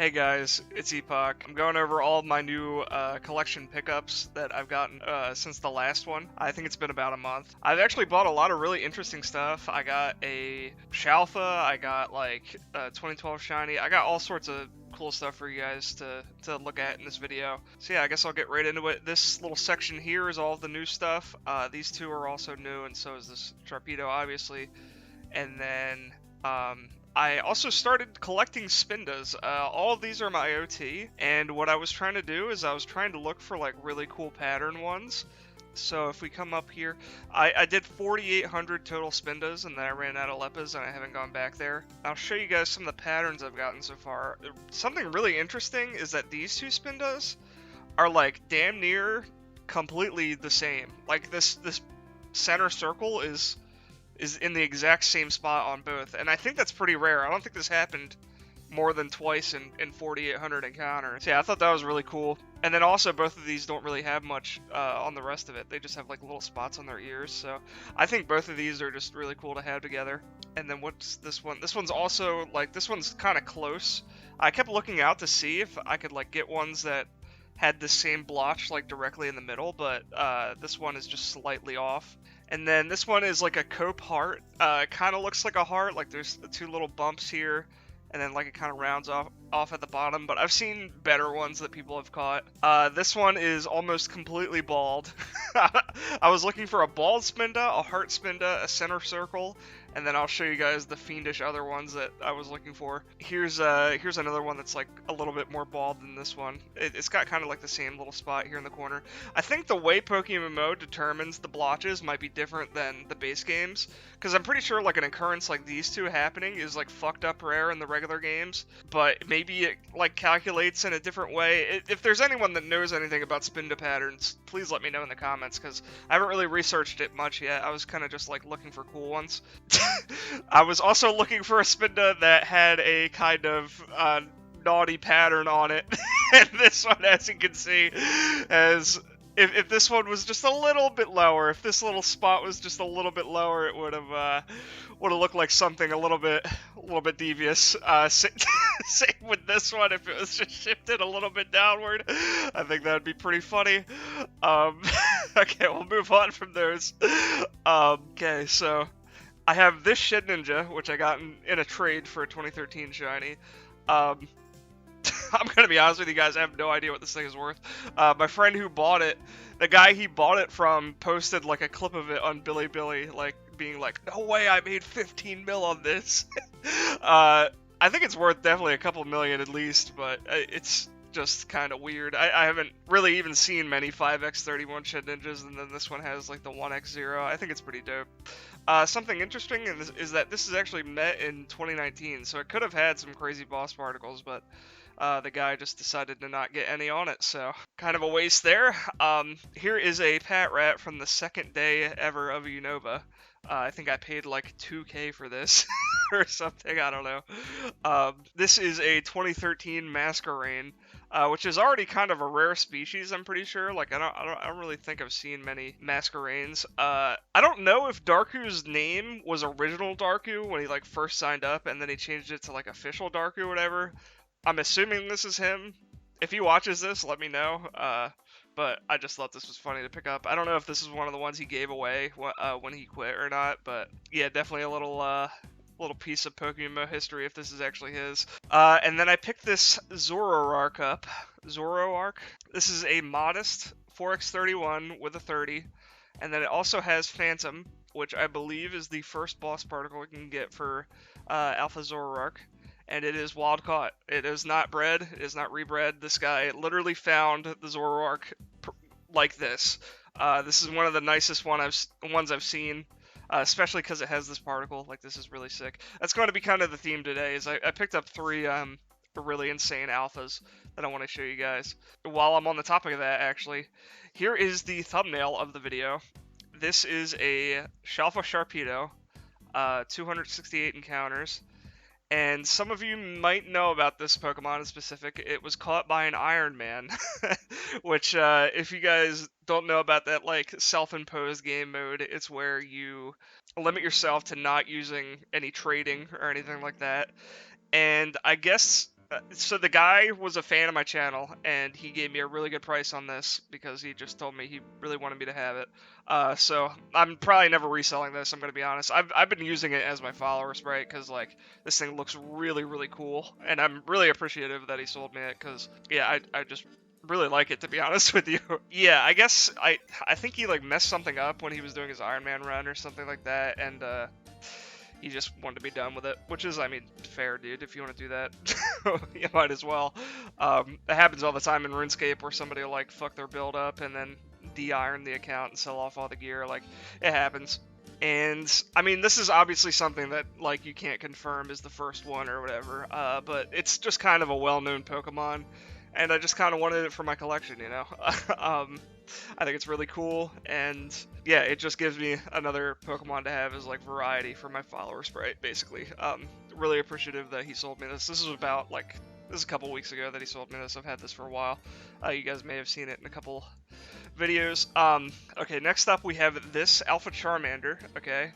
Hey guys, it's Epoch. I'm going over all of my new collection pickups that I've gotten since the last one. I think it's been about a month. I've actually bought a lot of really interesting stuff. I got a Shalpha, I got like 2012 shiny, I got all sorts of cool stuff for you guys to look at in this video. So yeah, I guess I'll get right into it. This little section here is all of the new stuff. These two are also new, and so is this Sharpedo, obviously. And then I also started collecting Spindas. All of these are my OT, and what I was trying to do is I was trying to look for like really cool pattern ones. So if we come up here, I did 4,800 total Spindas, and then I ran out of Leppas, and I haven't gone back there. I'll show you guys some of the patterns I've gotten so far. Something really interesting is that these two Spindas are like damn near completely the same. Like this center circle is in the exact same spot on both, and I think that's pretty rare. I don't think this happened more than twice in 4,800 encounters. Yeah, I thought that was really cool. And then also both of these don't really have much on the rest of it. They just have like little spots on their ears, so I think both of these are just really cool to have together. And then what's this one? This one's also like, this one's kind of close. I kept looking out to see if I could like get ones that had the same blotch like directly in the middle, but this one is just slightly off. And then this one is like a cope heart. Kind of looks like a heart, like there's the two little bumps here, and then like it kind of rounds off at the bottom, but I've seen better ones that people have caught. This one is almost completely bald. I was looking for a bald Spinda, a heart Spinda, a center circle, and then I'll show you guys the fiendish other ones that I was looking for. Here's another one that's like a little bit more bald than this one. It's got kind of like the same little spot here in the corner. I think the way Pokemon determines the blotches might be different than the base games, because I'm pretty sure like an occurrence like these two happening is like fucked up rare in the regular games, but maybe it like calculates in a different way. If there's anyone that knows anything about Spinda patterns, please let me know in the comments, because I haven't really researched it much yet. I was kind of just like looking for cool ones. I was also looking for a Spinda that had a kind of naughty pattern on it, and this one, as you can see, has. If this one was just a little bit lower, if this little spot was just a little bit lower, it would have looked like something a little bit devious. Same with this one. If it was just shifted a little bit downward, I think that would be pretty funny. Okay, we'll move on from those. Okay, so I have this Shed Ninja, which I got in a trade for a 2013 shiny. I'm gonna be honest with you guys, I have no idea what this thing is worth. My friend who bought it, the guy he bought it from, posted like a clip of it on Bilibili, like being like, "No way, I made 15 mil on this." I think it's worth definitely a couple million at least, but it's just kind of weird. I haven't really even seen many 5x31 Shed Ninjas, and then this one has like the 1x0. I think it's pretty dope. Something interesting is that this is actually met in 2019, so it could have had some crazy boss particles, but the guy just decided to not get any on it, so kind of a waste there. Here is a Pat Rat from the second day ever of Unova. I think I paid like 2K for this or something, I don't know. This is a 2013 Masquerain, which is already kind of a rare species, I'm pretty sure. Like, I don't really think I've seen many Masquerains. I don't know if Darku's name was original Darku when he like first signed up, and then he changed it to like official Darku or whatever. I'm assuming this is him. If he watches this, let me know. But I just thought this was funny to pick up. I don't know if this is one of the ones he gave away when he quit or not, but yeah, definitely a little piece of Pokemon history if this is actually his. And then I picked this Zoroark up. Zoroark. This is a modest 4x31 with a 30, and then it also has Phantom, which I believe is the first boss particle we can get for Alpha Zoroark. And it is wild caught. It is not bred. It is not rebred. This guy literally found the Zoroark like this. This is one of the nicest ones I've seen, especially because it has this particle. Like, this is really sick. That's going to be kind of the theme today. Is I picked up 3 really insane alphas that I want to show you guys. While I'm on the topic of that, actually, here is the thumbnail of the video. This is a Shalpha Sharpedo, 268 encounters. And some of you might know about this Pokemon in specific. It was caught by an Ironman, which, if you guys don't know about that, like, self-imposed game mode, it's where you limit yourself to not using any trading or anything like that. And I guess So the guy was a fan of my channel, and he gave me a really good price on this because he just told me he really wanted me to have it. So I'm probably never reselling this. I'm gonna be honest. I've been using it as my follower spray because like this thing looks really really cool, and I'm really appreciative that he sold me it because yeah, I just really like it, to be honest with you. Yeah, I guess I think he like messed something up when he was doing his Ironman run or something like that, and he just wanted to be done with it, which is, I mean, fair, dude. If you want to do that, you might as well. It happens all the time in RuneScape where somebody will like fuck their build up and then de-iron the account and sell off all the gear. Like, it happens. And I mean, this is obviously something that like you can't confirm is the first one or whatever. But it's just kind of a well-known Pokemon, and I just kind of wanted it for my collection, you know. I think it's really cool, and yeah, it just gives me another Pokemon to have as like variety for my follower spray, basically. Really appreciative that he sold me this. This is about like this is a couple weeks ago that he sold me this. I've had this for a while. You guys may have seen it in a couple videos. Okay, next up we have this Alpha Charmander. Okay,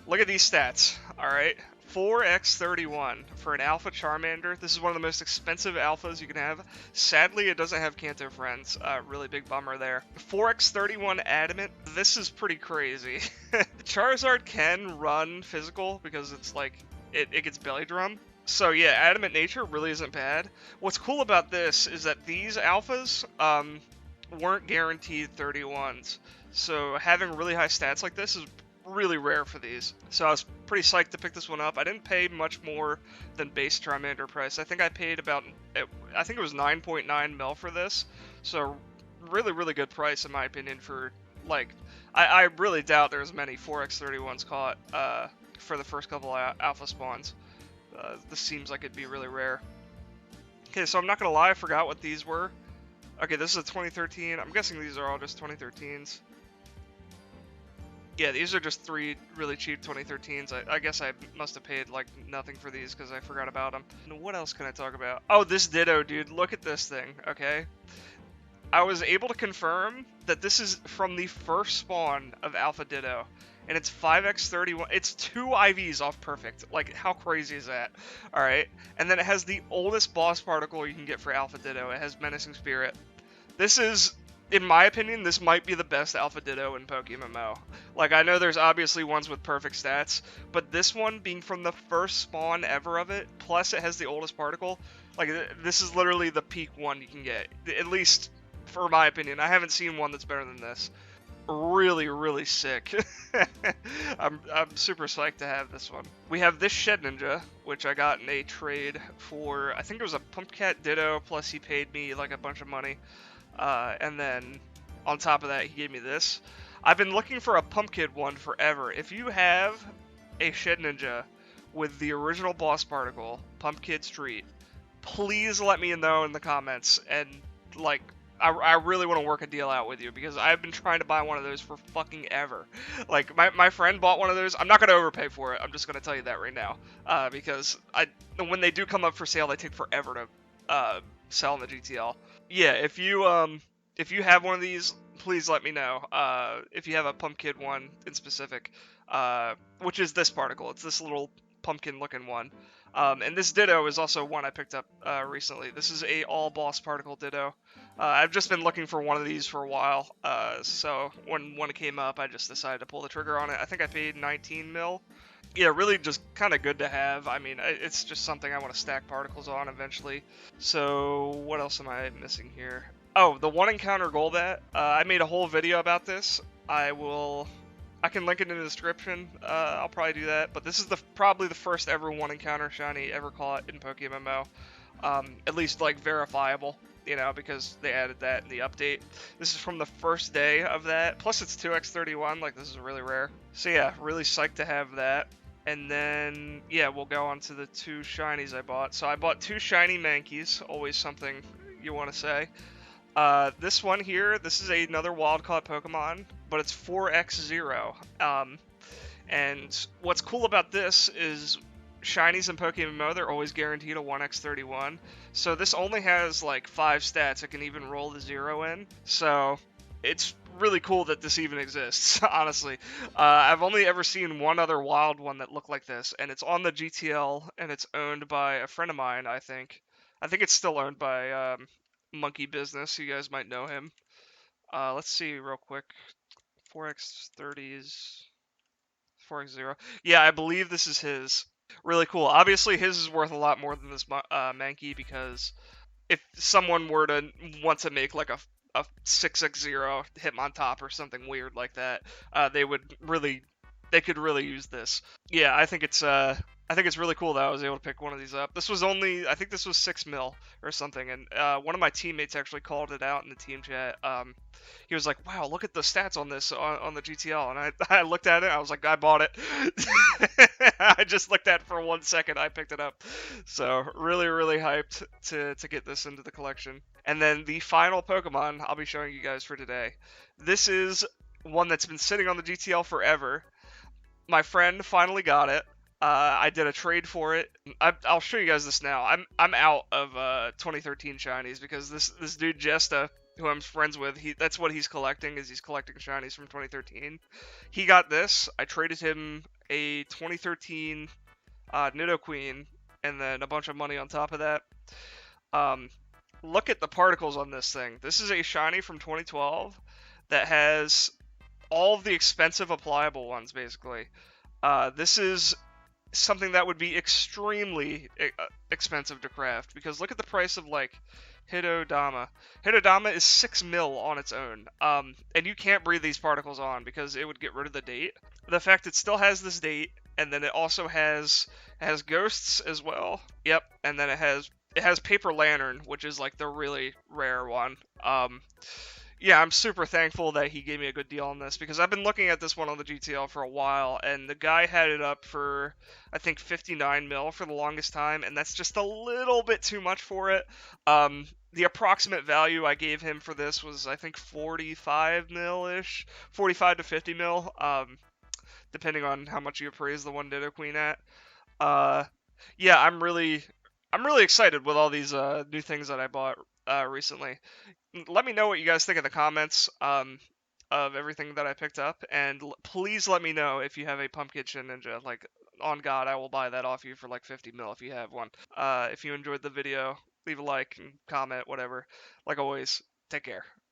look at these stats. All right. 4x31 for an Alpha Charmander. This is one of the most expensive Alphas you can have. Sadly, it doesn't have Kanto friends. Really big bummer there. 4x31 Adamant. This is pretty crazy. Charizard can run physical because it's like, it gets belly drum. So yeah, Adamant nature really isn't bad. What's cool about this is that these Alphas weren't guaranteed 31s. So having really high stats like this is really rare for these. So I was pretty psyched to pick this one up. I didn't pay much more than base Charmander price. I think I paid about, I think it was 9.9 mil for this. So really, really good price in my opinion for, like, I really doubt there's many 4x31s caught for the first couple alpha spawns. This seems like it'd be really rare. Okay, so I'm not gonna lie, I forgot what these were. Okay, this is a 2013. I'm guessing these are all just 2013s. Yeah, these are just 3 really cheap 2013s. I guess I must have paid like nothing for these because I forgot about them. And what else can I talk about? Oh, this Ditto, dude. Look at this thing, okay? I was able to confirm that this is from the first spawn of Alpha Ditto. And it's 5x31. It's 2 IVs off perfect. Like, how crazy is that? Alright. And then it has the oldest boss particle you can get for Alpha Ditto. It has Menacing Spirit. This is, in my opinion, this might be the best Alpha Ditto in PokeMMO. Like, I know there's obviously ones with perfect stats, but this one being from the first spawn ever of it, plus it has the oldest particle, like, this is literally the peak one you can get. At least, for my opinion. I haven't seen one that's better than this. Really, really sick. I'm super psyched to have this one. We have this Shed Ninja, which I got in a trade for, I think it was a Pumpcat Ditto, plus he paid me like a bunch of money. And then on top of that, he gave me this. I've been looking for a Pumpkin one forever. If you have a Shed Ninja with the original boss particle, Pumpkin Street, please let me know in the comments. And like, I really want to work a deal out with you because I've been trying to buy one of those for fucking ever. Like, my friend bought one of those. I'm not going to overpay for it. I'm just going to tell you that right now. Because when they do come up for sale, they take forever to sell in the GTL. Yeah, if you have one of these, please let me know. If you have a pumpkin one in specific, which is this particle. It's this little pumpkin-looking one. And this Ditto is also one I picked up recently. This is a all-boss particle Ditto. I've just been looking for one of these for a while, so when it came up, I just decided to pull the trigger on it. I think I paid 19 mil. Yeah, really just kind of good to have. I mean, it's just something I want to stack particles on eventually. So what else am I missing here? Oh, the one encounter Golbat. I made a whole video about this. I can link it in the description. I'll probably do that. But this is probably the first ever one encounter shiny ever caught in PokeMMO. At least like verifiable, you know, because they added that in the update. This is from the first day of that. Plus it's 2x31. Like, this is really rare. So yeah, really psyched to have that. And then, yeah, we'll go on to the 2 shinies I bought. So I bought 2 shiny Mankeys, always something you want to say. This one here, this is another wild-caught Pokemon, but it's 4x0. And what's cool about this is shinies in PokeMMO, they're always guaranteed a 1x31. So this only has like 5 stats. It can even roll the 0 in. So it's really cool that this even exists, honestly. I've only ever seen one other wild one that looked like this, and it's on the GTL, and it's owned by a friend of mine, I think. I think it's still owned by Monkey Business. You guys might know him. Let's see real quick. 4x30s, 4x0. Yeah, I believe this is his. Really cool. Obviously, his is worth a lot more than this Mankey because if someone were to want to make like a 6x0 Hitmontop or something weird like that, they would really they could really use this. Yeah, I think it's really cool that I was able to pick one of these up. This was only I think this was 6 mil or something, and one of my teammates actually called it out in the team chat. He was like, "Wow, look at the stats on this on the GTL," and I looked at it. I was like, "I bought it." I just looked at it for 1 second. I picked it up. So really hyped to get this into the collection. And then the final Pokemon I'll be showing you guys for today. This is one that's been sitting on the GTL forever. My friend finally got it. I did a trade for it. I'll show you guys this now. I'm out of 2013 shinies because this dude Jesta, who I'm friends with, that's what he's collecting. He's collecting shinies from 2013. He got this. I traded him a 2013 Nidoqueen and then a bunch of money on top of that. Um, Look at the particles on this thing. This is a shiny from 2012 that has all of the expensive applicable ones, basically. This is something that would be extremely expensive to craft because look at the price of like Hitodama. Hitodama is 6 mil on its own, and you can't breathe these particles on because it would get rid of the date. The fact it still has this date, and then it also has ghosts as well. Yep, and then it has Paper Lantern, which is like the really rare one. Yeah, I'm super thankful that he gave me a good deal on this because I've been looking at this one on the GTL for a while, and the guy had it up for I think 59 mil for the longest time, and that's just a little bit too much for it. The approximate value I gave him for this was I think 45 mil ish, 45 to 50 mil, depending on how much you appraise the one Ditto Queen at. Uh, yeah, I'm really excited with all these new things that I bought recently. Let me know what you guys think in the comments of everything that I picked up, and please let me know if you have a Pumpkin Ninja. Like, on God, I will buy that off you for like 50 mil if you have one. If you enjoyed the video, leave a like and comment, whatever. Like always, take care.